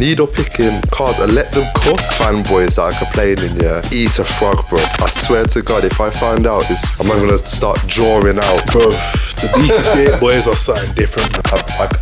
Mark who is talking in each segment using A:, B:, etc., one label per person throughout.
A: needle picking cars and let them cook. Fanboys that are complaining, yeah, eat a frog, bro. I swear to God, if I find out this, I'm gonna start drawing out.
B: Bro, the B58 boys are something different.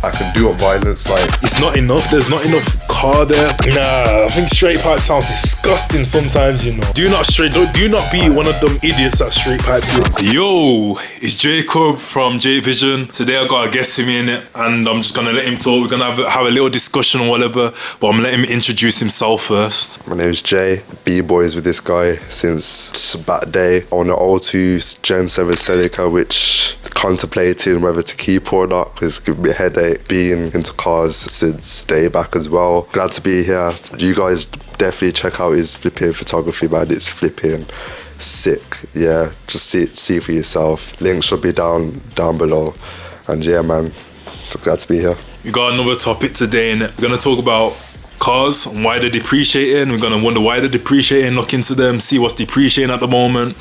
A: I can do what violence like.
B: It's not enough. There's not enough car there. Nah, I think straight pipe sounds disgusting sometimes, you know. Do not be one of them idiots that straight pipes it.
C: Yo, it's Jacob from J Vision. Today I got a guest with me in it, and I'm just gonna let him talk. We're gonna have a little discussion or whatever, but I'm gonna let him introduce himself first.
A: My name is Jay. B-boys with this guy since back day on the O2 Gen 7 Celica, which contemplating whether to keep or not because it's giving me a headache. Being into cars since day back as well. Glad to be here. You guys definitely check out his flipping photography, man. It's flipping sick. Yeah, just see for yourself. Link should be down below. And yeah, man, glad to be here.
C: We got another topic today, and we're gonna talk about cars and why they're depreciating. We're gonna wonder why they're depreciating, look into them, see what's depreciating at the moment,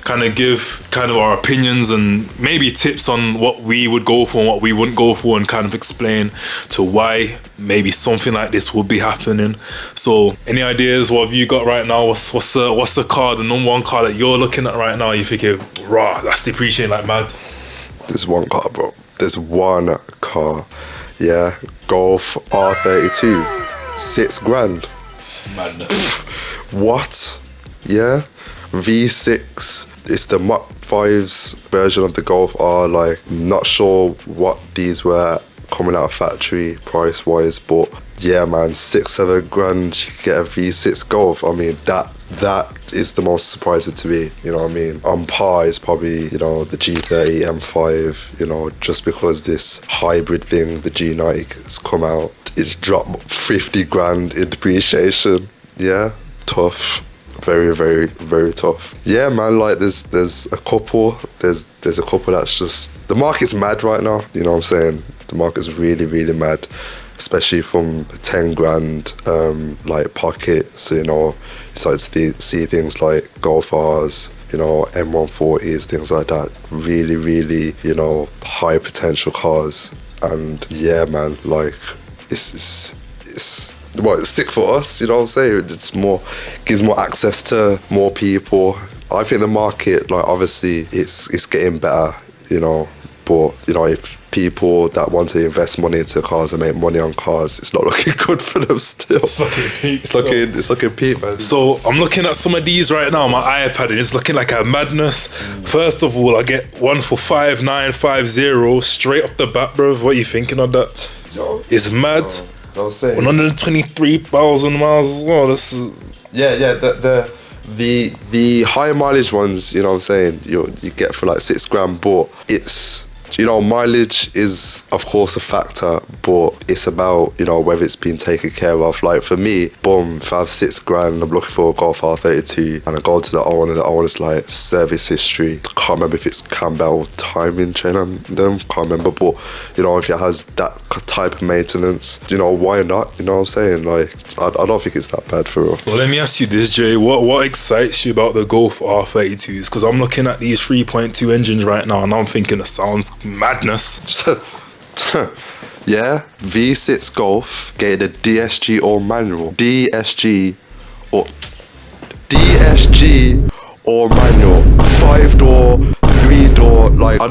C: kind of give our opinions and maybe tips on what we would go for and what we wouldn't go for, and kind of explain to why maybe something like this would be happening. So any ideas? What have you got right now? What's the car, the number one car that you're looking at right now? You're thinking, rah, that's depreciating like mad.
A: There's one car, bro. There's one car. Yeah, Golf R32. $6,000.
C: Madness.
A: What? Yeah, V6. It's the Mach 5's version of the Golf R. Like, not sure what these were coming out of factory price wise, but yeah, man, $6-7 you can get a V6 Golf. I mean, that is the most surprising to me, you know what I mean? On par is probably, you know, the G30 M5, you know, just because this hybrid thing, the G90 has come out, it's dropped $50,000 in depreciation. Yeah, tough. Very, very, very tough. Yeah, man, like there's a couple that's just, the market's mad right now, you know what I'm saying? The market's really, really mad, especially from the $10,000 like pocket. So, you know, you start to see things like Golf R's, you know, M140s, things like that. Really, really, you know, high potential cars. And yeah, man, like it's well, it's sick for us, you know what I'm saying? It's more, gives more access to more people. I think the market, like, obviously it's getting better, you know, but, you know, if people that want to invest money into cars and make money on cars, it's not looking good for them still. It's looking peak, man.
B: So I'm looking at some of these right now on my iPad, and it's looking like a madness. First of all, I get one for 5950 straight off the bat, bro. What are you thinking of that?
A: Yo,
B: it's mad. 123,000 miles as well. This is
A: the high mileage ones, you know what I'm saying, you get for like $6,000, but it's, you know, mileage is of course a factor, but it's about, you know, whether it's been taken care of. Like for me, boom, if I have $6,000, I'm looking for a Golf R32 and I go to the owner's like service history. Can't remember if it's Campbell timing chain on them, can't remember, but you know, if it has that type of maintenance, you know, why not? You know what I'm saying? Like, I don't think it's that bad for real.
B: Well, let me ask you this, Jay. What excites you about the Golf R32s? Because I'm looking at these 3.2 engines right now, and I'm thinking it sounds madness.
A: Yeah, V6 Golf getting a DSG or manual. DSG or manual. 5-door, 3-door. Like, I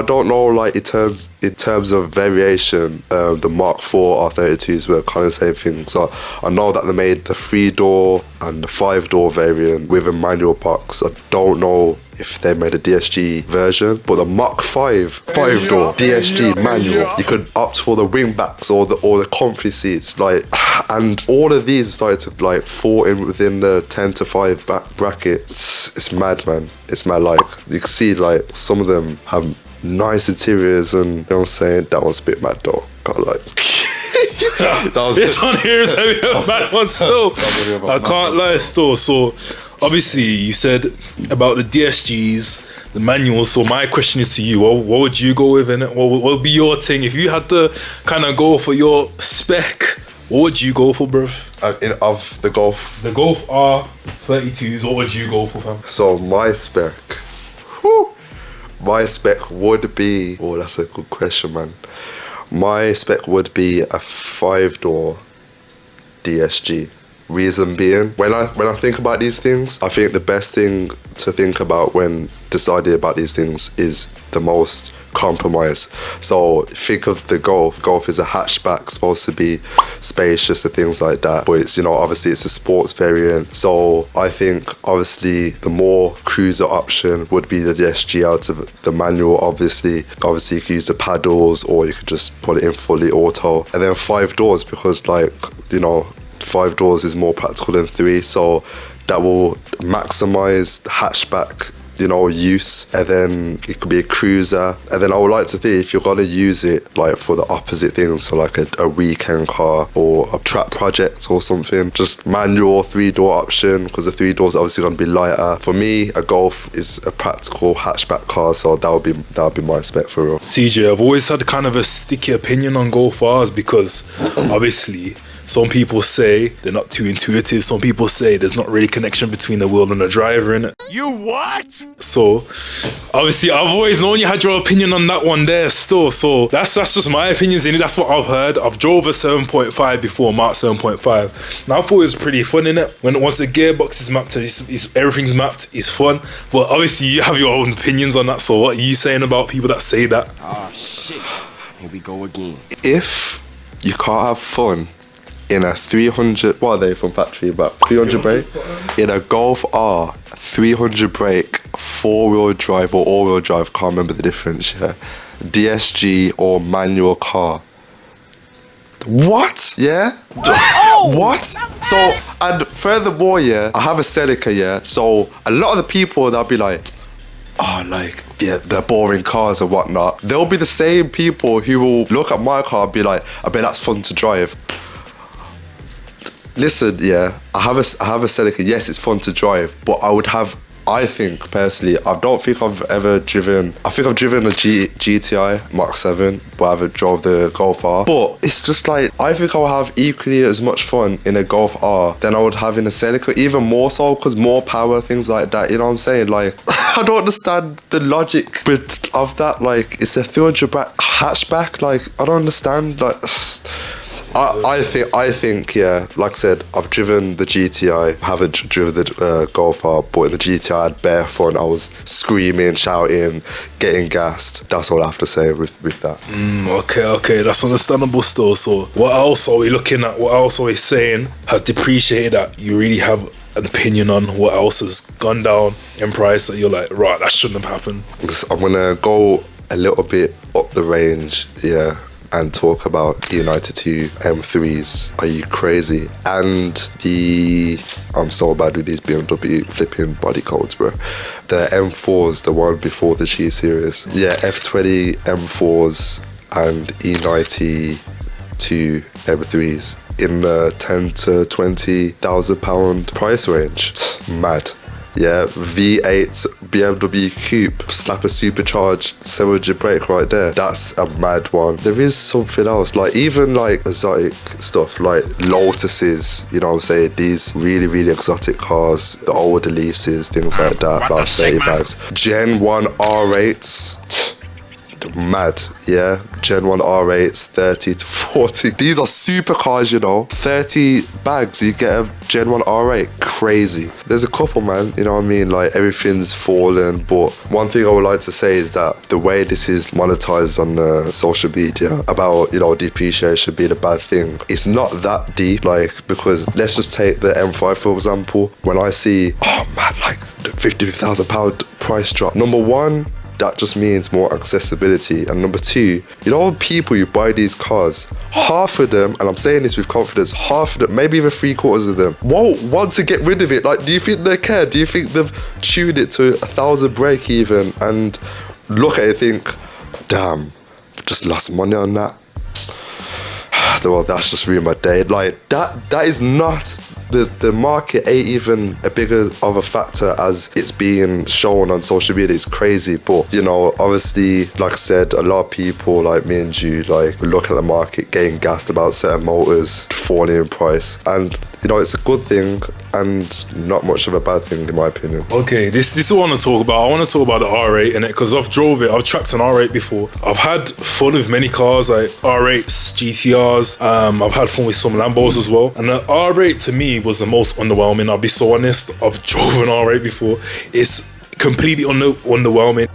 A: don't know, like, in terms of variation, the Mark IV R32s were kind of the same thing. So I know that they made the 3-door and the 5-door variant with a manual box. I don't know if they made a DSG version, but the Mach 5-door DSG manual, you could opt for the wing backs or the comfy seats, like, and all of these started to like fall in within the 10 to 5 brackets. It's mad, man. It's mad. Like, you can see like some of them have nice interiors, and you know what I'm saying, that one's a bit mad though. Can't lie.
B: This one here is a mad one still. I can't lie still. So obviously you said about the DSGs, the manuals. So my question is to you, what would you go with in it? What would be your thing? If you had to kind of go for your spec, what would you go for, bruv?
A: Of the Golf?
B: The Golf R32s, what would you go for, fam?
A: So my spec, my spec would be, oh, that's a good question, man. My spec would be a 5-door DSG. Reason being, when I think about these things, I think the best thing to think about when deciding about these things is the most compromise. So think of the Golf. Golf is a hatchback, supposed to be spacious and things like that, but it's, you know, obviously it's a sports variant. So I think obviously the more cruiser option would be the DSG out of the manual. Obviously you could use the paddles, or you could just put it in fully auto. And then 5 doors, because, like, you know, 5 doors is more practical than 3, so that will maximize hatchback, you know, use. And then it could be a cruiser. And then I would like to think, if you're gonna use it like for the opposite things, so like a weekend car or a track project or something, just manual 3-door option, because the 3 doors are obviously gonna be lighter. For me, a Golf is a practical hatchback car, so that would be my spec for real.
B: CJ, I've always had kind of a sticky opinion on Golf R's, because obviously some people say they're not too intuitive. Some people say there's not really connection between the wheel and the driver in it.
D: You what?
B: So obviously I've always known you had your opinion on that one there still. So that's just my opinions in it. That's what I've heard. I've drove a 7.5 before, Mark 7.5. Now I thought it was pretty fun in it. Once the gearbox is mapped, everything's mapped, it's fun. But obviously you have your own opinions on that. So what are you saying about people that say that?
D: Oh shit. Here we go again.
A: If you can't have fun in a 300, what are they from factory, about 300 brake? In a Golf R, 300 brake, 4-wheel drive or all-wheel drive, can't remember the difference, yeah. DSG or manual car. What? Yeah? What? So, and furthermore, yeah, I have a Celica, yeah, so a lot of the people, they'll be like, oh, like, yeah, they're boring cars and whatnot. They'll be the same people who will look at my car and be like, I bet that's fun to drive. Listen, yeah, I have a Celica. Yes, it's fun to drive, but I think personally, I don't think I've ever driven. I think I've driven a GTI Mark 7, but I haven't drove the Golf R. But it's just like, I think I'll have equally as much fun in a Golf R than I would have in a Celica, even more so, because more power, things like that. You know what I'm saying? Like, I don't understand the logic of that. Like, it's a 300 hatchback. Like, I don't understand. Like, I think, yeah, like I said, I've driven the GTI, haven't driven the Golf R, but in the GTI I had bare fun. I was screaming, shouting, getting gassed. That's all I have to say with that.
B: Okay, that's understandable still. So what else are we looking at? What else are we saying has depreciated that you really have an opinion on? What else has gone down in price that you're like, right, that shouldn't have happened? I'm
A: gonna go a little bit up the range, yeah, and talk about E92 M3s. Are you crazy? And I'm so bad with these BMW flipping body codes, bro. The M4s, the one before the G series. Yeah, F20 M4s and E92 M3s in the 10 to 20,000 pound price range. Mad. Yeah, V8 BMW Coupe, slap a supercharged 700 brake right there. That's a mad one. There is something else, like even like exotic stuff, like Lotuses, you know what I'm saying? These really, really exotic cars, the older leases, things like that, about 30 bags. Gen 1 R8s. Mad, yeah. Gen 1 R8s, 30 to 40. These are supercars, you know. 30 bags, you get a Gen 1 R8. Crazy. There's a couple, man, you know what I mean? Like, everything's fallen, but one thing I would like to say is that the way this is monetized on social media about, you know, depreciation being a bad thing, it's not that deep. Like, because let's just take the M5 for example. When I see, oh man, like the £50,000 price drop. Number one, that just means more accessibility. And number two, you know, people who buy these cars, half of them, and I'm saying this with confidence, half of them, maybe even 3/4 of them, won't want to get rid of it. Like, do you think they care? Do you think they've tuned it to 1,000 break even and look at it and think, damn, just lost money on that? Well, that's just ruined my day. Like, that is not the market ain't even a bigger of a factor as it's being shown on social media. It's crazy, but you know, obviously, like I said, a lot of people like me and you, like, we look at the market getting gassed about certain motors falling in price, and you know, it's a good thing and not much of a bad thing in my opinion.
B: Okay, this is what I want to talk about. I want to talk about the R8 in it, because I've drove it. I've tracked an R8 before. I've had fun with many cars like R8s, GTRs. I've had fun with some Lambos as well. And the R8 to me was the most underwhelming. I'll be so honest. I've drove an R8 before. It's completely underwhelming.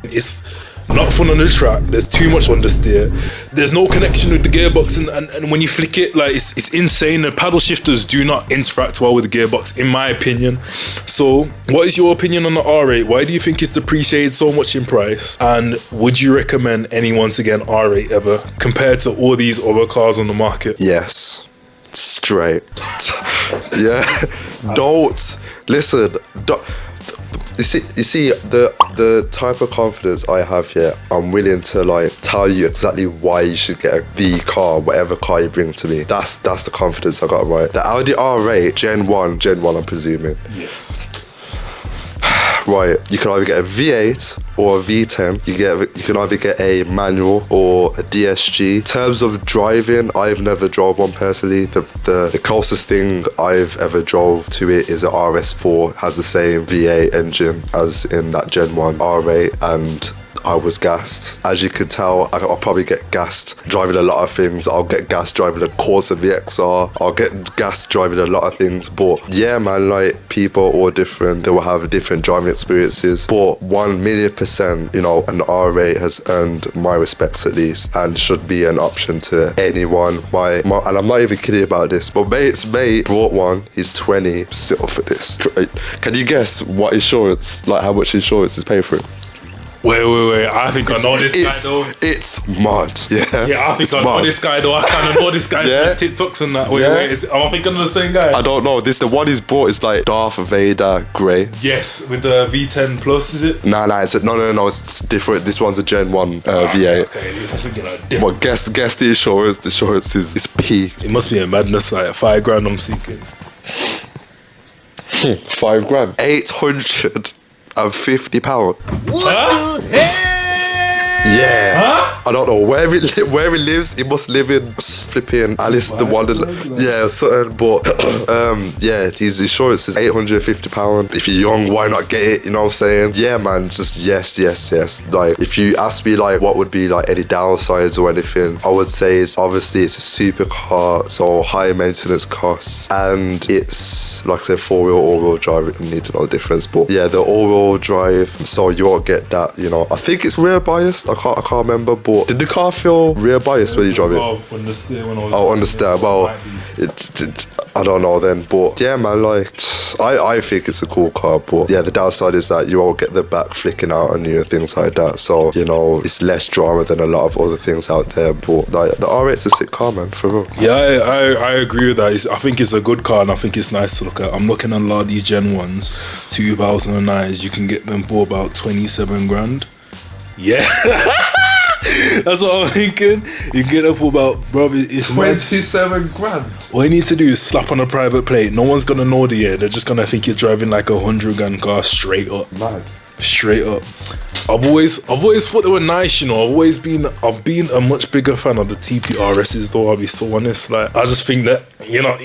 B: It's not fun on the track. There's too much understeer. There's no connection with the gearbox, and when you flick it, like, it's insane. The paddle shifters do not interact well with the gearbox, in my opinion. So what is your opinion on the R8? Why do you think it's depreciated so much in price? And would you recommend anyone to get an R8 ever, compared to all these other cars on the market?
A: Yes, straight. Yeah, don't listen. You see, the type of confidence I have here, I'm willing to like tell you exactly why you should get the car, whatever car you bring to me. That's the confidence I got, right? The Audi R8 Gen 1, I'm presuming.
B: Yes.
A: Right, you can either get a V8 or a V10. You can either get a manual or a DSG. In terms of driving, I've never drove one personally. The closest thing I've ever drove to it is an RS4. Has the same V8 engine as in that Gen 1 R8, and I was gassed. As you could tell, I'll probably get gassed driving a lot of things. I'll get gassed driving a Corsa VXR. I'll get gassed driving a lot of things. But yeah, man, like, people are all different. They will have different driving experiences. But 1,000,000%, you know, an R8 has earned my respects at least, and should be an option to anyone. And I'm not even kidding about this. But mate's mate brought one. He's 20. Sit off for this. Can you guess what insurance, like how much insurance is paid for it?
B: Wait. I think I know this guy though.
A: It's mad. Yeah.
B: Yeah, I think I know this guy though. I kind of know this guy from his TikToks and that. Wait. Am I thinking of the same guy?
A: I don't know. The one he's brought is like Darth Vader grey.
B: Yes, with the V10 Plus, is it?
A: Nah. No. It's different. This one's a Gen 1 V8.
B: Okay, I'm thinking like different.
A: Well, guess the insurance. The insurance is peaked.
B: It must be a madness, like £5,000 I'm seeking.
A: £5,000. £850.
B: Huh?
A: Yeah.
B: Huh?
A: I don't know where he lives. He must live in flipping Alice the Wonderland. Yeah, certain. But yeah, his insurance is £850. If you're young, why not get it? You know what I'm saying? Yeah, man. Just yes. Like, if you ask me like what would be like any downsides or anything, I would say it's obviously it's a supercar, so high maintenance costs, and it's like I said, 4-wheel, all-wheel drive. You need to know the difference. But yeah, the all-wheel drive, so you won't get that. You know, I think it's rear biased. I can't remember, but did the car feel rear biased when you drove it? Understand. Well, I don't know then, but yeah, man, like, I think it's a cool car, but yeah, the downside is that you won't get the back flicking out on you and things like that, so, you know, it's less drama than a lot of other things out there, but like, the R8's a sick car, man, for real.
B: Yeah, I agree with that. I think it's a good car, and I think it's nice to look at. I'm looking at a lot of these Gen 1s, 2009s, you can get them for about 27 grand. Yeah. That's what I'm thinking. You can get them for about, bro, it's
A: 27 grand.
B: All you need to do is slap on a private plate. No one's gonna know the year. They're just gonna think you're driving like a 100 grand car straight up.
A: Mad.
B: Straight up. I've always thought they were nice, you know. I've been a much bigger fan of the TTRSs though, I'll be so honest. Like, I just think that, you know,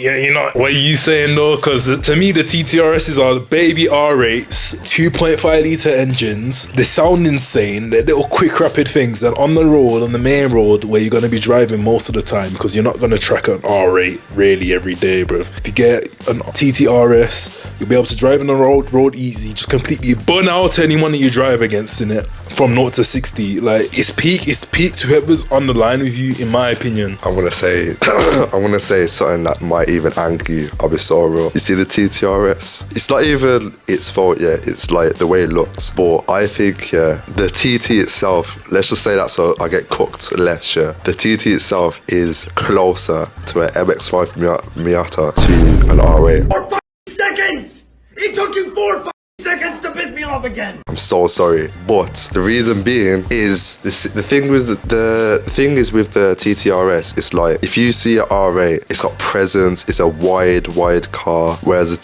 B: what are you saying though? Because to me, the TTRSs are baby R8s, 2.5 litre engines. They sound insane. They're little quick, rapid things. And on the road, on the main road, where you're going to be driving most of the time, because you're not going to track an R8 really every day, bro. If you get an TTRS, you'll be able to drive on the road easy, just completely burn out anyone that you drive against in it from 0 to 60. Like, it's peak to whoever's on the line with you, in my opinion.
A: I want to say something that might even anger you. I'll be so real. You see the TTRS? It's not even its fault, yeah. It's like the way it looks. But I think, yeah, the TT itself, let's just say that so I get cooked less, yeah. The TT itself is closer to an MX-5 Miata to an R8.
E: 4 seconds! It took you 4 seconds to piss me off again.
A: I'm so sorry, but the reason being is this, the thing with the thing is with the TTRS, it's like if you see an R8, it's got presence, it's a wide car, whereas the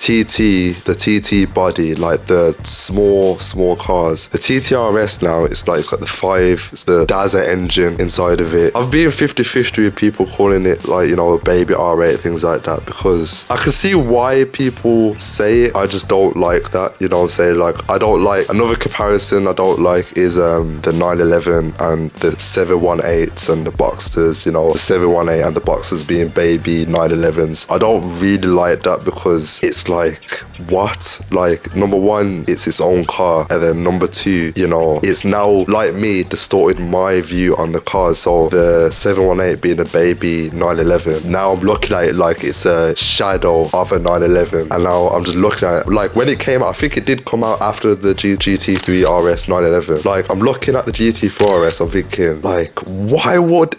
A: TT body, like the small cars, the TTRS now, it's got it's the Daza engine inside of it. I've been 50-50 with people calling it like, you know, baby R8, things like that, because I can see why people say it. I just don't like that, you know what I'm saying? Like, I don't like, another comparison I don't like is the 911 and the 718s and the Boxsters, you know, the 718 and the Boxsters being baby 911s. I don't really like that because it's like, what? Like, number one, it's its own car, and then number two, you know, it's now, like me, distorted my view on the cars. So the 718 being a baby 911, now I'm looking at it like it's a shadow of a 911, and now I'm just looking at it like when it came out, I think it did come out after the GT3 RS 911. Like, I'm looking at the GT4 RS, I'm thinking like, why would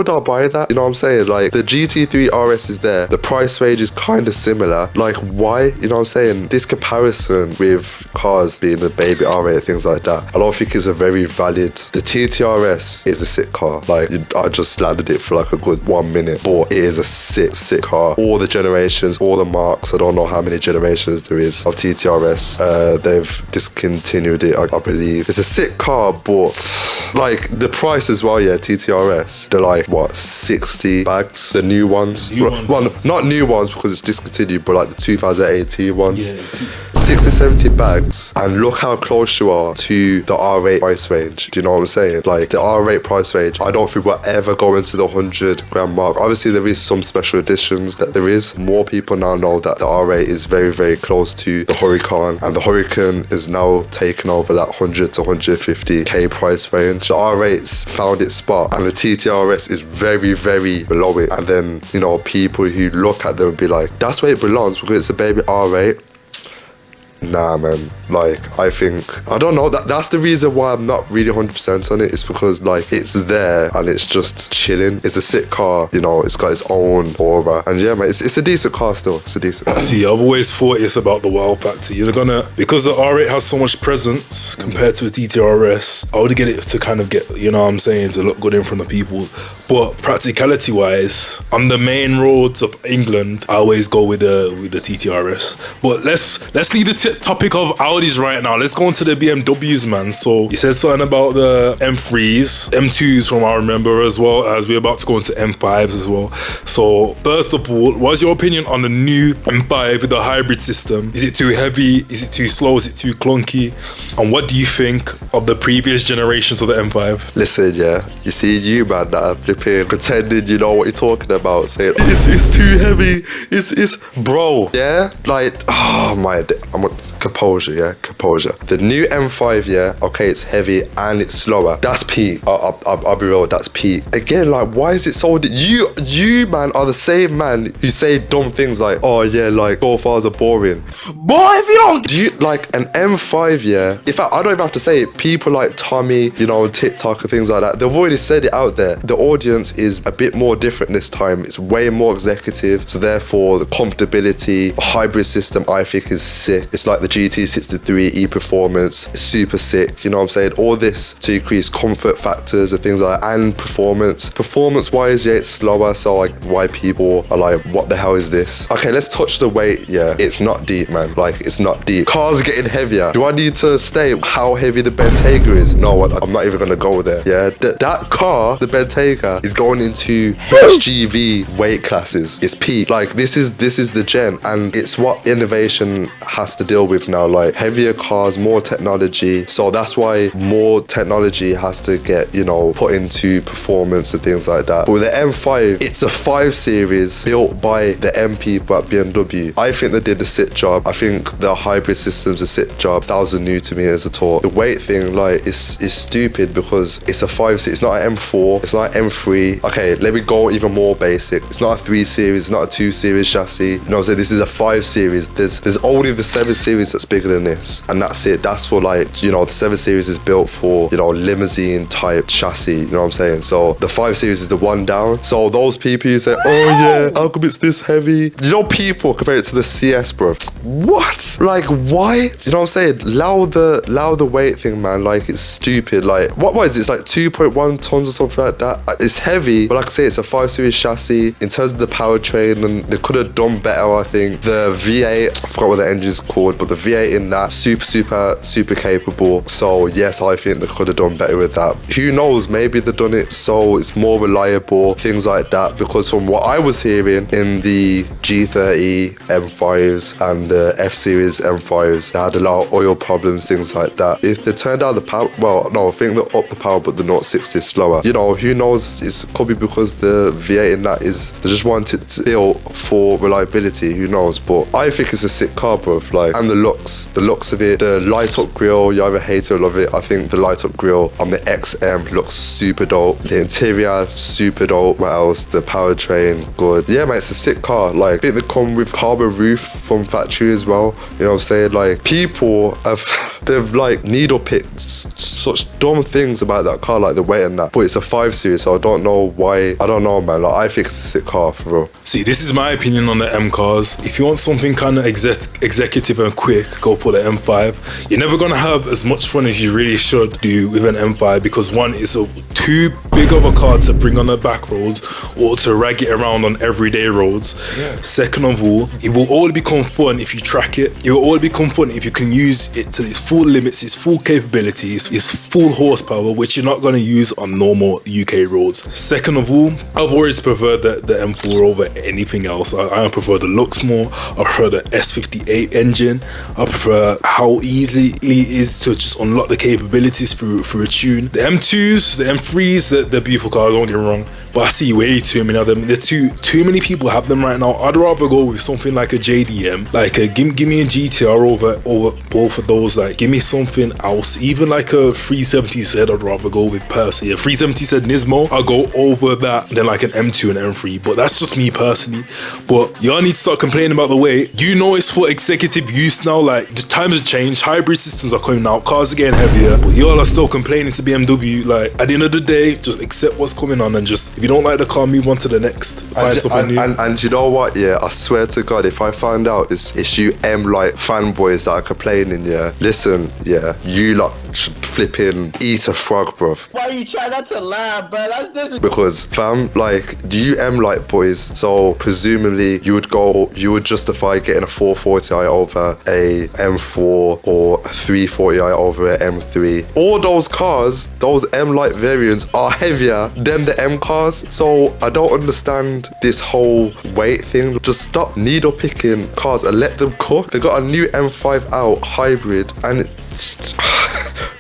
A: I buy that? You know what I'm saying? Like, the GT3 RS is there, the price range is kind of similar, like, why? You know what I'm saying? This comparison with cars being a baby R8, things like that, I don't think is a very valid. The TTRS is a sick car. Like, I just slandered it for like a good 1 minute, but it is a sick car. All the generations, all the marks, I don't know how many generations there is of TTRS. They've discontinued it, I believe. It's a sick car, but like the price as well, yeah, TTRS, they're like, what, 60 bags? The new ones? Well, not new ones because it's discontinued, but like the 2018 ones. Yeah. 60, 70 bags, and look how close you are to the R8 price range. Do you know what I'm saying? Like, the R8 price range, I don't think we'll ever go into the 100 grand mark. Obviously, there is some special editions that there is. More people now know that the R8 is very, very close to the Huracan, and the Huracan is now taking over that 100 to 150k price range. The R8's found its spot, and the TTRS is very, very below it. And then, you know, people who look at them and be like, that's where it belongs because it's a baby R8. Nah, man. Like, I think, I don't know, that's the reason why I'm not really 100% on it. It's because, like, it's there and it's just chilling. It's a sick car, you know, it's got its own aura. And yeah, man, it's a decent car still. It's a decent car.
B: See, I've always thought it's about the wow factor. You're gonna, because the R8 has so much presence compared to a TTRS, I would get it to kind of get, you know what I'm saying, to look good in front of people. But practicality wise, on the main roads of England, I always go with the TTRS. But let's leave the topic of Audis right now. Let's go into the BMWs, man. So you said something about the M3s, M2s from I remember, as well as we're about to go into M5s as well. So first of all, what's your opinion on the new M5 with the hybrid system? Is it too heavy? Is it too slow? Is it too clunky? And what do you think of the previous generations of the M5?
A: Listen, yeah, you see you, man, that are flipping, pretending you know what you're talking about, saying it's too heavy, it's bro, yeah, like, oh my, composure, yeah, composure. The new M5, yeah, okay, it's heavy and it's slower. That's peak. I'll be real, that's peak. Again, like, why is it so? You, man, are the same man who say dumb things like, oh yeah, like, Golf R's are boring.
E: Boy, if you don't.
A: Do you, like, an M5, yeah? In fact, I don't even have to say it. People like Tommy, you know, TikTok and things like that, they've already said it out there. The audience is a bit more different this time. It's way more executive, so therefore the comfortability, the hybrid system, I think is sick. It's like the GT63 e-performance, it's super sick, you know what I'm saying? All this to increase comfort factors and things like that, and performance wise, yeah, it's slower, so like, why people are like, what the hell is this? Okay, let's touch the weight. Yeah, it's not deep, man. Like, it's not deep. Cars are getting heavier. Do I need to state how heavy the Bentayga is? No, I'm not even gonna go there. Yeah, that car, the Bentayga, is going into HGV weight classes. It's peak. Like, this is the gen, and it's what innovation has to deal with now. Like, heavier cars, more technology. So that's why more technology has to get, you know, put into performance and things like that. But with the M5, it's a 5 Series built by the M people at BMW. I think they did a sick job. I think the hybrid system's a sick job. That was new to me as a talk. The weight thing, like, is stupid because it's a 5 Series. It's not an M4. It's not an M3. Okay, let me go even more basic. It's not a 3 Series. It's not a 2 Series chassis. You know what I'm saying? This is a 5 Series. There's only the 7 Series that's bigger than this. nice, and that's it. That's for like, you know, the 7 Series is built for, you know, limousine type chassis, you know what I'm saying? So the 5 Series is the one down. So those people who say, oh yeah, how come it's this heavy? You know, people compare it to the CS, bro. What? Like, why? You know what I'm saying? Allow the weight thing, man. Like, it's stupid. Like, what is it? It's like 2.1 tons or something like that. It's heavy, but like I say, it's a 5 Series chassis. In terms of the powertrain, and they could have done better, I think. The V8, I forgot what the engine's called, but the V8 in that, super capable. So yes, I think they could have done better with that. Who knows? Maybe they've done it so it's more reliable, things like that. Because from what I was hearing in the G30 M5s and the F Series M5s, they had a lot of oil problems, things like that. If they turned down the power, well, no, I think they're up the power, but the 0-60 is slower. You know, who knows? It could be because the V8 in that is, they just want it to built for reliability. Who knows? But I think it's a sick car, bro. Like, and the looks of it, the light up grille, you either hate it or love it. I think the light up grille on the XM looks super dope. The interior, super dope. What else? The powertrain, good. Yeah, man, it's a sick car. Like, I think they come with carbon roof from factory as well. You know what I'm saying? Like, people they've like needle picked such dumb things about that car, like the weight and that. But it's a 5 Series, so I don't know why. I don't know, man. Like, I think it's a sick car for real.
B: See, this is my opinion on the M cars. If you want something kind of executive and quick, go for the M5. You're never gonna have as much fun as you really should do with an M5, because one, it's too big of a car to bring on the back roads or to rag it around on everyday roads. Yeah. Second of all, it will all become fun if you track it. It will all become fun if you can use it to its full limits, its full capabilities, its full horsepower, which you're not gonna use on normal UK roads. Second of all, I've always preferred the M4 over anything else. I prefer the looks more. I prefer the S58 engine. I prefer how easy it is to just unlock the capabilities through a tune. The M2s, the M3s, they're beautiful cars, don't get me wrong, but I see way too many of them. There are too many people have them right now. I'd rather go with something like a JDM, like give me a GTR over both of those. Like, give me something else, even like a 370Z. I'd rather go with Percy. A 370Z Nismo, I'll go over that than like an M2 and M3. But that's just me personally. But y'all need to start complaining about the weight. You know it's for executive use now. Like, the times have changed. Hybrid systems are coming out. Cars are getting heavier. But y'all are still complaining to BMW. Like, at the end of the day, just accept what's coming on, and just, if you don't like the car, move on to the next. Find something new.
A: And you know what? Yeah, I swear to God, if I find out it's you M-Light fanboys that are complaining, yeah, listen, yeah, you lot should flipping eat a frog, bruv.
E: Why are you trying not to laugh, bro? That's different.
A: Because, fam, like, do you M-Light boys? So presumably you would justify getting a 440i over a M4 or a 340i over a M3. All those cars, those M-Light variants are heavier than the M cars. So I don't understand this whole weight thing. Just stop needle picking cars and let them cook. They got a new M5 out, hybrid, and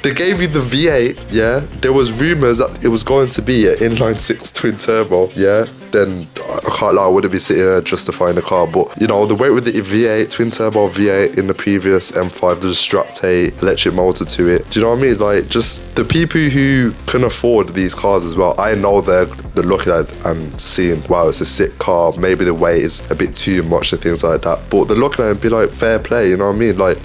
A: they gave you the V8, yeah? There was rumours that it was going to be an inline-6 twin turbo, yeah? Then I can't lie, I wouldn't be sitting there justifying the car. But, you know, the weight with the V8, twin turbo V8 in the previous M5, there's a strapped electric motor to it. Do you know what I mean? Like, just the people who can afford these cars as well, I know they're looking at it and seeing, wow, it's a sick car. Maybe the weight is a bit too much and things like that. But they're looking at it and be like, fair play, you know what I mean? Like,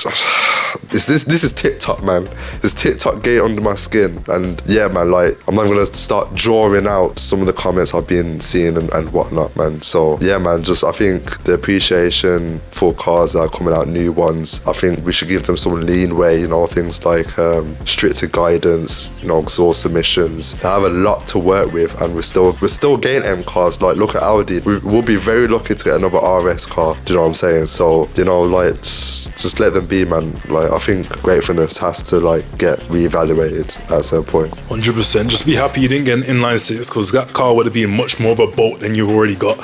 A: this is TikTok, man. This TikTok gate under my skin. And yeah, man, like, I'm not gonna start drawing out some of the comments I've been seeing and whatnot, man. So yeah, man, just I think the appreciation for cars that are coming out, new ones, I think we should give them some leeway, you know, things like stricter guidance, you know, exhaust emissions. They have a lot to work with, and we're still getting M cars. Like, look at Audi. We'll be very lucky to get another RS car. Do you know what I'm saying? So, you know, like, just let them be, man. Like, I think gratefulness has to like get reevaluated at a certain point.
B: 100%. Just be happy you didn't get an inline 6, because that car would have been much more of a boat than you've already got.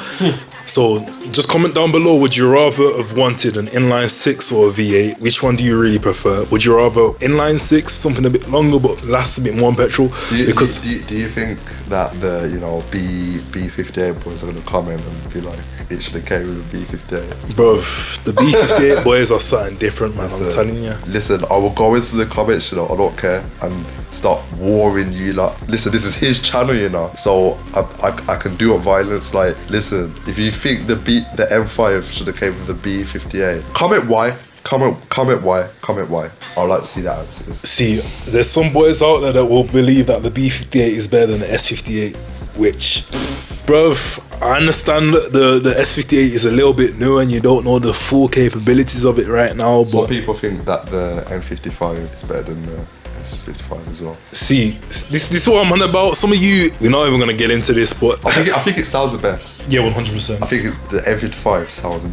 B: So just comment down below, would you rather have wanted an inline 6 or a V8? Which one do you really prefer? Would you rather inline 6, something a bit longer but lasts a bit more on petrol?
A: Do you think that the, you know, B58 boys are going to come in and be like, it should have came with a B58?
B: Bruv, the B58 boys are something different, man. I'm telling you.
A: Listen, I will go into the comments, you know, I don't care, and start warring you lot. Listen, this is his channel, you know, so I can do a violence. Like, listen, if you think the M5 should have came with the B58, comment why. Comment why. I'd like to see that answers.
B: See, there's some boys out there that will believe that the B58 is better than the S58, which, bruv, I understand that the S58 is a little bit new and you don't know the full capabilities of it right now,
A: Some
B: but
A: people think that the M55 is better than the S55 as well.
B: see, this is what I'm on about. Some of you, we're not even gonna get into this, but
A: I think it sounds the best.
B: yeah, 100%.
A: I think the M55 sounds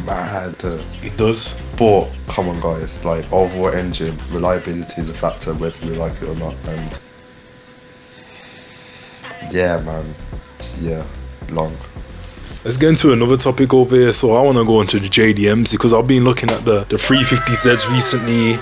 A: mad.
B: It does.
A: But come on, guys, like overall engine reliability is a factor whether we like it or not. And yeah, man, yeah, long.
B: Let's get into another topic over here. So I want to go into the JDMs because I've been looking at the 350Zs recently,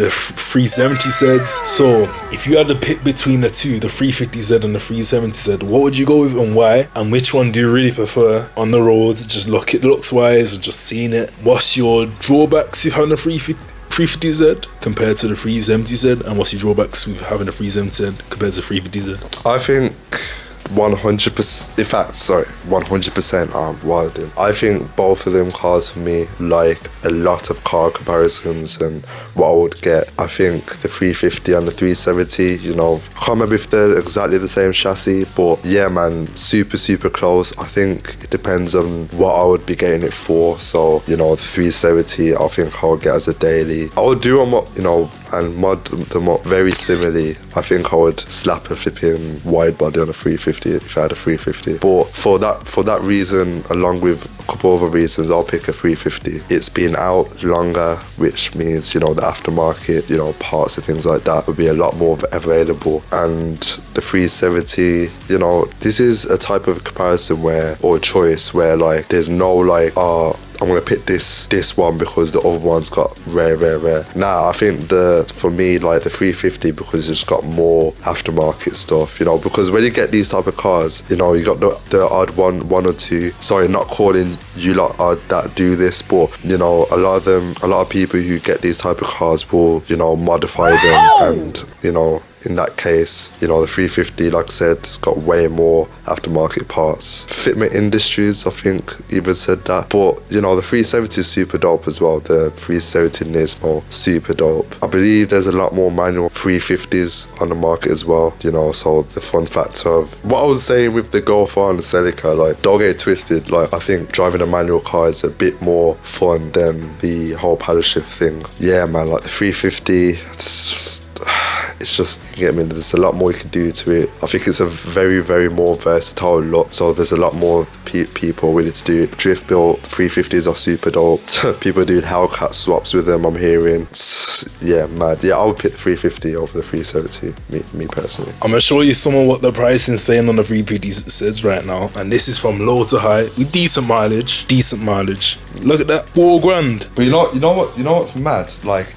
B: the 370Zs. So if you had to pick between the two, the 350Z and the 370Z, what would you go with and why? And which one do you really prefer on the road? Just look at looks wise or just seeing it. What's your drawbacks with having a 350Z compared to the 370Z, and what's your drawbacks with having a 370Z compared to 350Z?
A: I think 100%, in fact, sorry, 100% Wilding. I think both of them cars for me, like a lot of car comparisons and what I would get. I think the 350 and the 370, you know, I can't remember if they're exactly the same chassis, but yeah, man, super close. I think it depends on what I would be getting it for. So, you know, the 370, I think I would get as a daily. I would do them up, you know, and mod them up very similarly. I think I would slap a flipping wide body on a 350 if I had a 350. But for that reason, along with a couple other reasons, I'll pick a 350. It's been out longer, which means, you know, the aftermarket, you know, parts and things like that would be a lot more available. And the 370, you know, this is a type of comparison where, or choice where, like, there's no like, I'm gonna pick this one because the other one's got rare. Nah, I think for me, like the 350, because it's got more aftermarket stuff, you know, because when you get these type of cars, you know, you got the odd one or two. Sorry, not calling you lot that do this, but you know, a lot of people who get these type of cars will, you know, modify them, and you know, in that case, you know, the 350, like I said, it's got way more aftermarket parts. Fitment Industries, I think, even said that. But, you know, the 370 is super dope as well. The 370 Nismo, super dope. I believe there's a lot more manual 350s on the market as well, you know, so the fun factor of what I was saying with the Golf R and the Celica, like, don't get it twisted. Like, I think driving a manual car is a bit more fun than the whole paddle shift thing. Yeah, man, like the 350, it's just, you get me, there's a lot more you can do to it. I think it's a very more versatile look, so there's a lot more people willing to do it. Drift built 350s are super dope. People doing Hellcat swaps with them, I'm hearing. Yeah, mad. Yeah, I would pick the 350 over the 370, me personally.
B: I'm gonna show you some of what the pricing saying on the 350 says right now, and this is from low to high with decent mileage. Look at that, $4,000.
A: But you know what's mad? Like,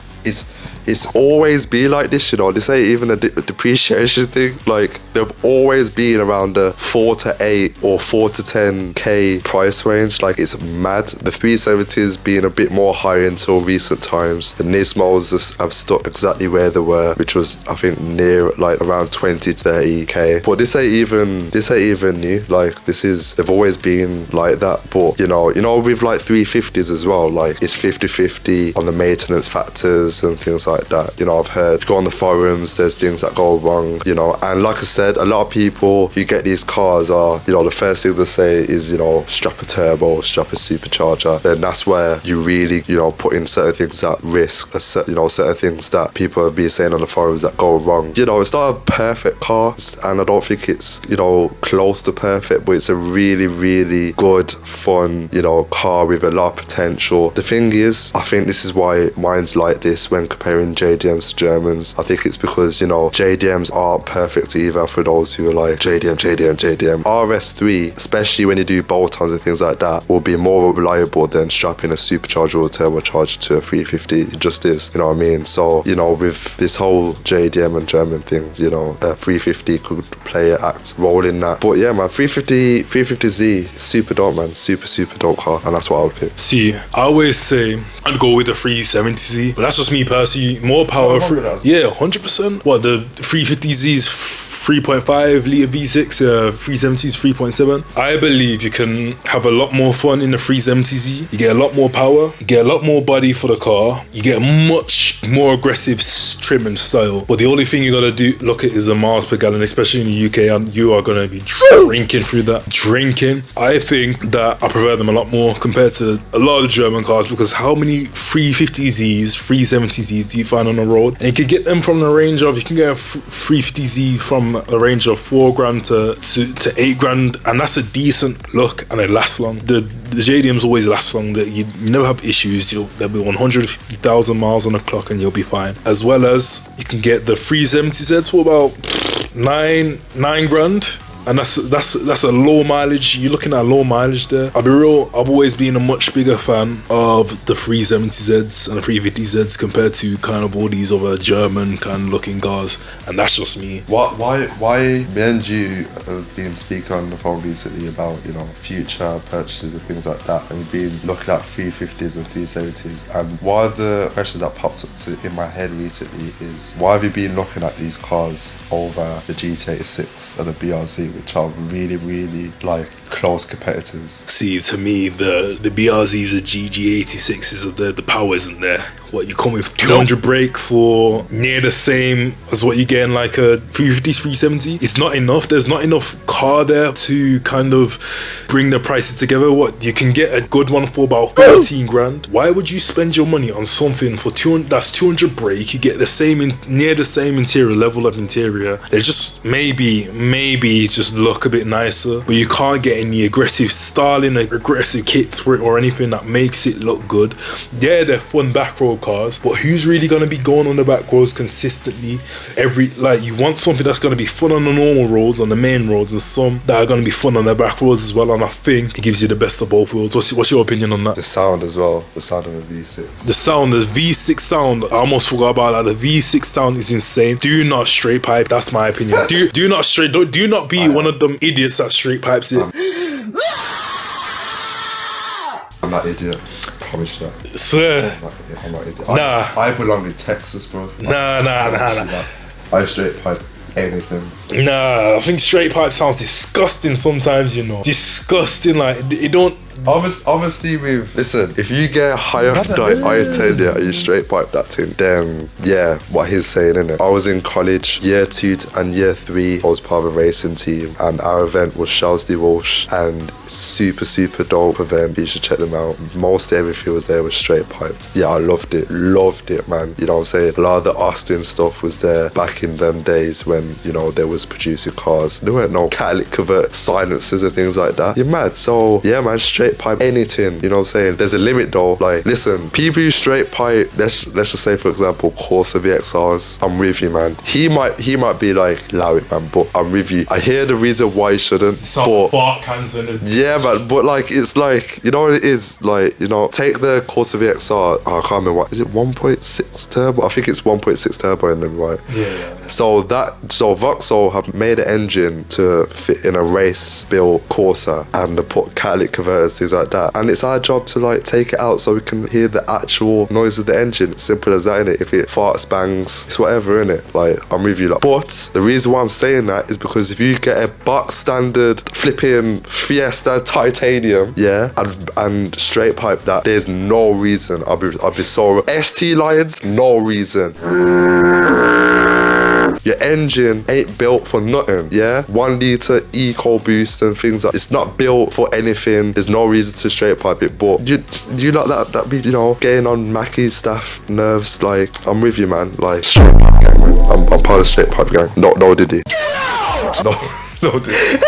A: it's always been like this, you know. This ain't even a depreciation thing. Like, they've always been around the 4 to 8 or 4 to 10k price range. Like, it's mad. The 370s being a bit more higher until recent times. The Nismos have stuck exactly where they were, which was, I think, near like around 20 to 30k. But this ain't even new. Like, they've always been like that. But you know, with like 350s as well, like, it's 50-50 on the maintenance factors and things like that. You know, I've heard, if you go on the forums, there's things that go wrong, you know, and like I said, a lot of people who get these cars are, you know, the first thing they say is, you know, strap a turbo, strap a supercharger. Then that's where you really, you know, put in certain things at risk, you know, certain things that people have been saying on the forums that go wrong. You know, it's not a perfect car, and I don't think it's, you know, close to perfect, but it's a really good, fun, you know, car with a lot of potential. The thing is, I think this is why mine's like this when comparing JDMs to Germans. I think it's because, you know, JDMs aren't perfect either for those who are like JDM. RS3, especially when you do bolt-ons and things like that, will be more reliable than strapping a supercharger or a turbocharger to a 350. It just is, you know what I mean? So, you know, with this whole JDM and German thing, you know, a 350 could play an act role in that. But yeah, man, 350Z, super dope, man. Super dope car, and that's what I would pick.
B: See, I always say I'd go with the 370Z, but that's just me personally. More power. Yeah, 100%. What, the 350Z is 3.5 litre V6, 370s 3.7. I believe you can have a lot more fun in the 370Z. You get a lot more power, you get a lot more body for the car, you get much more aggressive trim and style. But the only thing you gotta look at is the miles per gallon, especially in the UK, and you are gonna be drinking through that. I think that I prefer them a lot more compared to a lot of the German cars, because how many 350Zs, 370Zs do you find on the road? And you can get them from the range of, you can get a 350Z from a range of $4,000 to $8,000, and that's a decent look, and it lasts long. The JDMs always last long. That you never have issues. There'll be 150,000 miles on the clock, and you'll be fine. As well as you can get the 370Zs for about nine grand. And that's a low mileage. You're looking at low mileage there. I'll be real, I've always been a much bigger fan of the 370Zs and the 350Zs compared to kind of all these other German kind of looking cars. And that's just me.
A: Why me and you have been speaking on the phone recently about, you know, future purchases and things like that, and you've been looking at 350s and 370s, and one of the questions that popped up in my head recently is, why have you been looking at these cars over the GT86 and the BRZ, which are really, really like close competitors?
B: See, to me, the BRZs, the GG86s, the power isn't there. What, you come with 200 brake for near the same as what you get in like a 350, 370? It's not enough. There's not enough car there to kind of bring the prices together. What, you can get a good one for about 13 grand. Why would you spend your money on something for 200? That's 200 brake. You get the same near the same interior, level of interior. They just maybe just look a bit nicer, but you can't get any aggressive styling, aggressive kits for it, or anything that makes it look good. Yeah, they're fun back road cars, but who's really going to be going on the back roads consistently? You want something that's going to be fun on the normal roads, on the main roads, and some that are going to be fun on the back roads as well. And I think it gives you the best of both worlds. What's your opinion on that?
A: The sound as well, the sound of a V6.
B: The V6 sound, I almost forgot about that. The V6 sound is insane. Do not straight pipe. That's my opinion. Do not be one of them idiots that straight pipes it.
A: I'm not idiot. I promise you that.
B: Swear.
A: I'm not idiot.
B: Nah.
A: I belong in Texas, bro.
B: Nah.
A: I straight pipe anything.
B: Nah, I think straight pipe sounds disgusting sometimes, you know. Disgusting, like, it don't...
A: Obviously, listen, if you get high up I-10, yeah, you straight pipe that thing, then yeah, what he's saying, innit? I was in college, year 2 and year 3, I was part of a racing team, and our event was Charles de Walsh, and super dope event. You should check them out. Most everything was there was straight piped. Yeah, I loved it, man. You know what I'm saying? A lot of the Austin stuff was there back in them days when, you know, there was producing cars. There weren't no catalytic convert silencers and things like that. You're mad. So yeah, man, straight pipe anything, you know what I'm saying? There's a limit though. Like, listen, people who straight pipe, let's just say for example Corsa VXRs, I'm with you, man. He might be like, allow it, man, but I'm with you. I hear the reason why you shouldn't, yeah, man, but like, it's like, you know what it is, like, you know, take the Corsa VXR, I can't remember what is it, 1.6 turbo? I think it's 1.6 turbo in them, right?
B: Yeah.
A: So Vauxhall have made an engine to fit in a race built Corsa, and they put catalytic converters, things like that, and it's our job to like take it out so we can hear the actual noise of the engine. It's simple as that, innit? If it farts, bangs, it's whatever, innit? Like, I'm with you. Like, but the reason why I'm saying that is because if you get a box standard flipping Fiesta titanium, yeah, and straight pipe that, there's no reason. I'll be so ST Lions, no reason. Your engine ain't built for nothing, yeah? 1 litre EcoBoost and things like, it's not built for anything. There's no reason to straight pipe it, but you not that be, you know, getting on Mackie's staff nerves. Like, I'm with you, man. Like, straight pipe gang, man. I'm part of the straight pipe gang. No Diddy. No Diddy.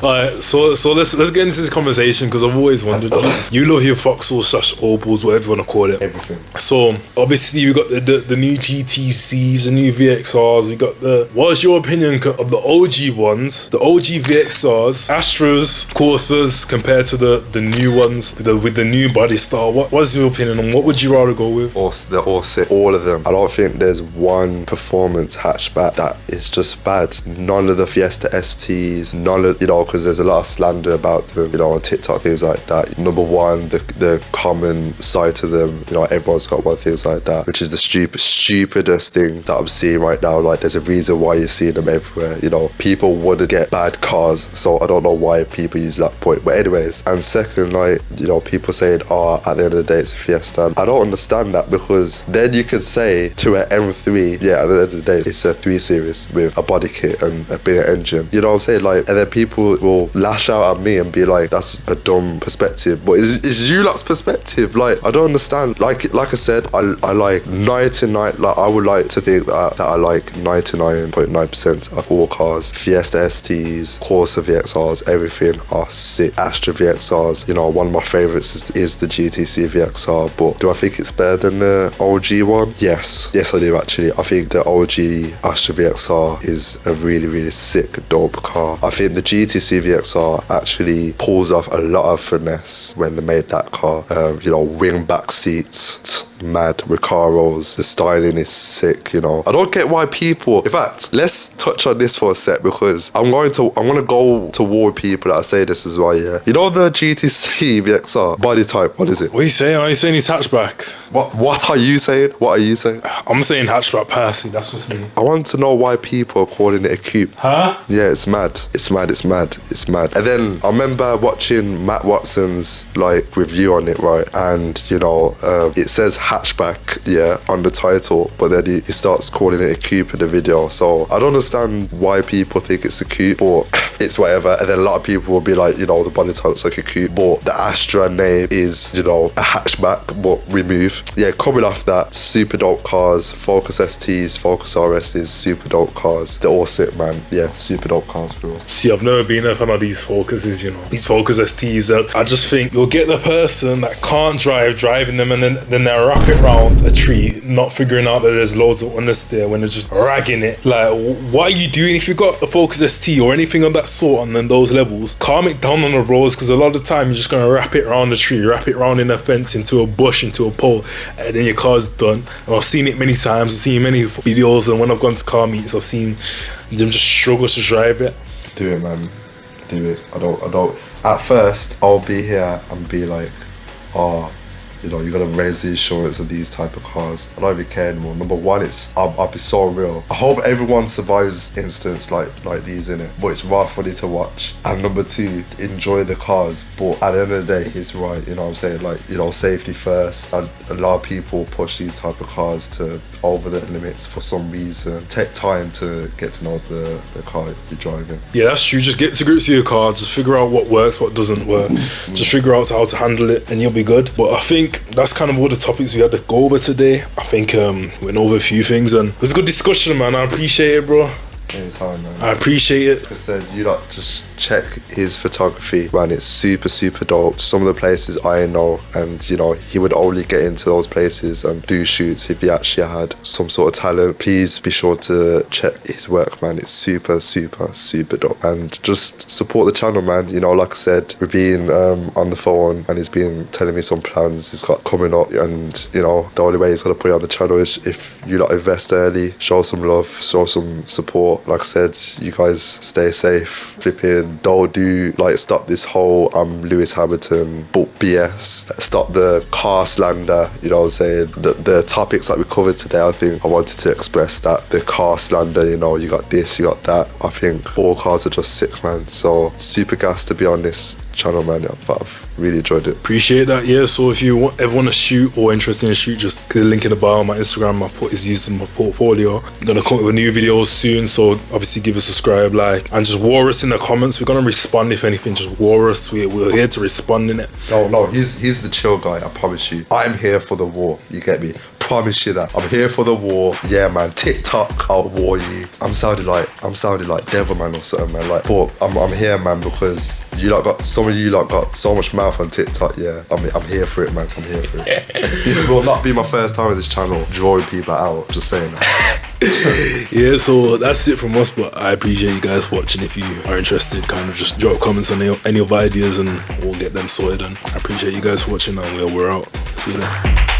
B: Alright, so let's get into this conversation, because I've always wondered. You love your Vauxhalls / Opals, whatever you want to call it.
A: Everything.
B: So obviously we got the new GTCs, the new VXRs. We got what's your opinion of the OG ones, the OG VXRs, Astras, Corsas, compared to the new ones with the new body style? What's your opinion on what would you rather go with?
A: They're all sick, all of them. I don't think there's one performance hatchback that is just bad. None of the Fiesta ST these, none of, because there's a lot of slander about them, on TikTok, things like that. Number one, the common side to them, everyone's got one, things like that, which is the stupidest thing that I'm seeing right now. Like, there's a reason why you're seeing them everywhere. People wouldn't get bad cars, so I don't know why people use that point. But anyways, and second, like, people saying, at the end of the day, it's a Fiesta. I don't understand that, because then you could say to an M3, at the end of the day, it's a 3 Series with a body kit and a bigger engine. You know what I'm saying? Like, and then people will lash out at me and be like, that's a dumb perspective. But it's you lot's perspective. Like, I don't understand. Like I said, I like 99, like, I would like to think that I like 99.9% of all cars. Fiesta STs, Corsa VXRs, everything are sick. Astra VXRs, one of my favorites is the GTC VXR, but do I think it's better than the OG one? Yes I do actually. I think the OG Astra VXR is a really, really sick, dope car. I think the GTC VXR actually pulls off a lot of finesse when they made that car. Wing back seats, mad Recaros, the styling is sick. I don't get why people, in fact, let's touch on this for a sec, because I'm gonna go to war with people that say this as well. The GTC VXR body type, what is it?
B: What are you saying? Are you saying it's hatchback?
A: What are you saying?
B: I'm saying hatchback personally, that's just me.
A: I want to know why people are calling it a coupe.
B: Huh?
A: Yeah, it's mad. And then I remember watching Matt Watson's like review on it, right? And it says hatchback, on the title, but then he starts calling it a coupe in the video. So I don't understand why people think it's a coupe, but it's whatever. And then a lot of people will be like, the body type looks like a coupe, but the Astra name is, a hatchback, but remove. Yeah, coming off that, super dope cars, Focus STs, Focus RSs, super dope cars. They're all sick, man. Yeah, super dope cars for real.
B: See, I've never been a fan of these Focuses, these Focus STs. I just think you'll get the person that can't driving them, and then they'll wrap it around a tree, not figuring out that there's loads of understeer when they're just ragging it. Like, what are you doing? If you've got a Focus ST or anything of that sort on those levels, calm it down on the roads, because a lot of the time you're just going to wrap it around the tree, wrap it around in a fence, into a bush, into a pole, and then your car's done. And I've seen it many times. I've seen many videos, and when I've gone to car meets, I've seen them just struggle to drive it.
A: Do it, man. Do it. I don't. At first, I'll be here and be like, you gotta raise the insurance of these type of cars. I don't even care anymore. Number one, I'll be so real. I hope everyone survives incidents like these, innit? But it's rather funny to watch. And number two, enjoy the cars. But at the end of the day, he's right. You know what I'm saying? Like, safety first. And a lot of people push these type of cars to over the limits for some reason. Take time to get to know the car you're driving.
B: Yeah, that's true. Just get to grips with your car. Just figure out what works, what doesn't work. Just figure out how to handle it, and you'll be good. But I think that's kind of all the topics we had to go over today. I think we went over a few things, and it was a good discussion, man. I appreciate it, bro.
A: Anytime, man.
B: I appreciate it.
A: Like I said, just check his photography, man. It's super, super dope. Some of the places I know, and he would only get into those places and do shoots if he actually had some sort of talent. Please be sure to check his work, man. It's super, super, super dope. And just support the channel, man. Like I said, we've been on the phone, and he's been telling me some plans he's got coming up, and the only way he's gonna put it on the channel is if you invest early, show some love, show some support. Like I said, you guys stay safe. Flipping, don't stop this whole Lewis Hamilton book BS. Stop the car slander. You know what I'm saying? The topics that we covered today, I think I wanted to express that. The car slander, you got this, you got that. I think all cars are just sick, man. So super gassed to be on this channel, man. I've really enjoyed it.
B: Appreciate that. Yeah, so if you ever want to shoot or interested in a shoot, just click the link in the bio on my Instagram. Is used in my portfolio. I'm gonna come up with new videos soon, so obviously give us a subscribe, like, and just war us in the comments. We're gonna respond if anything. Just war us. We're here to respond in it.
A: No, he's the chill guy. I promise you. I'm here for the war. You get me? Promise you that. I'm here for the war. Yeah, man. TikTok, I'll war you. I'm sounding like Devilman or something, man. Like, but I'm here, man, because some of you got so much mouth on TikTok. Yeah, I'm here for it, man. I'm here for it. This will not be my first time on this channel drawing people out. Just saying that.
B: Yeah, so that's it from us, but I appreciate you guys watching. If you are interested, kind of just drop comments on any of our ideas, and we'll get them sorted. And I appreciate you guys watching, and we're out. See you then.